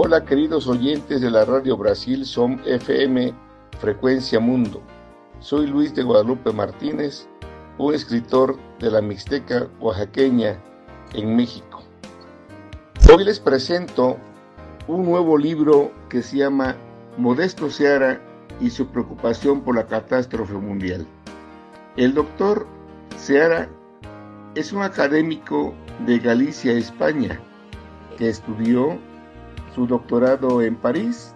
Hola queridos oyentes de la Radio Brasil SOM FM Frecuencia Mundo. Soy Luis de Guadalupe Martínez, un escritor de la Mixteca oaxaqueña en México. Hoy les presento un nuevo libro que se llama Modesto Seara y su preocupación por la catástrofe mundial. El doctor Seara es un académico de Galicia, España, que estudió su doctorado en París,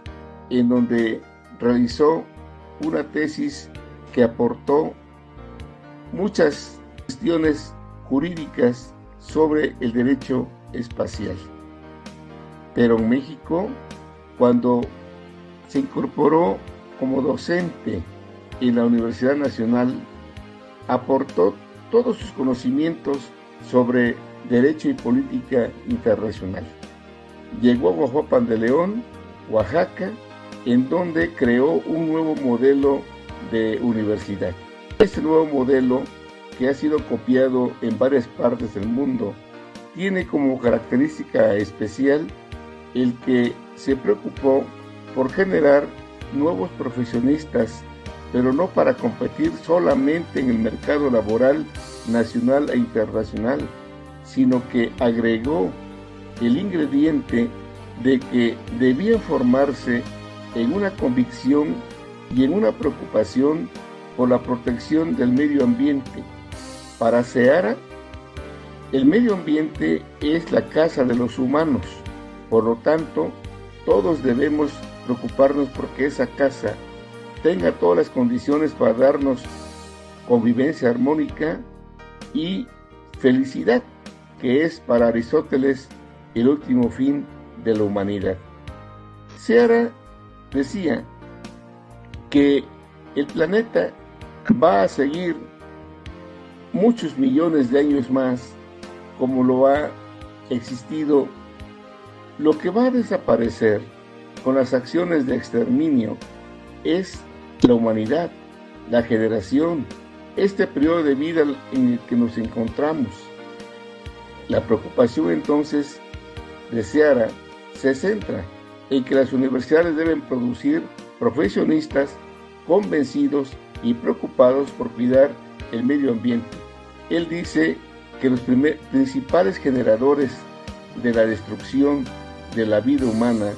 en donde realizó una tesis que aportó muchas cuestiones jurídicas sobre el derecho espacial. Pero en México, cuando se incorporó como docente en la Universidad Nacional, aportó todos sus conocimientos sobre derecho y política internacional. Llegó a Huajuapan de León, Oaxaca, en donde creó un nuevo modelo de universidad. Este nuevo modelo, que ha sido copiado en varias partes del mundo, tiene como característica especial el que se preocupó por generar nuevos profesionistas, pero no para competir solamente en el mercado laboral nacional e internacional, sino que agregó el ingrediente de que debían formarse en una convicción y en una preocupación por la protección del medio ambiente. Para Seara, el medio ambiente es la casa de los humanos, por lo tanto, todos debemos preocuparnos porque esa casa tenga todas las condiciones para darnos convivencia armónica y felicidad, que es para Aristóteles el último fin de la humanidad. Seara decía que el planeta va a seguir muchos millones de años más como lo ha existido. Lo que va a desaparecer con las acciones de exterminio es la humanidad, la generación, este periodo de vida en el que nos encontramos. La preocupación entonces de Seara se centra en que las universidades deben producir profesionistas convencidos y preocupados por cuidar el medio ambiente. Él dice que los principales generadores de la destrucción de la vida humana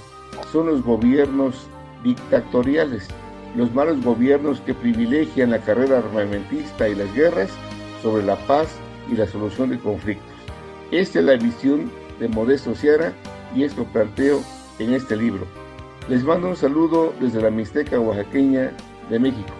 son los gobiernos dictatoriales, los malos gobiernos que privilegian la carrera armamentista y las guerras sobre la paz y la solución de conflictos. Esta es la visión de Modesto Seara y esto planteo en este libro. Les mando un saludo desde la Mixteca oaxaqueña de México.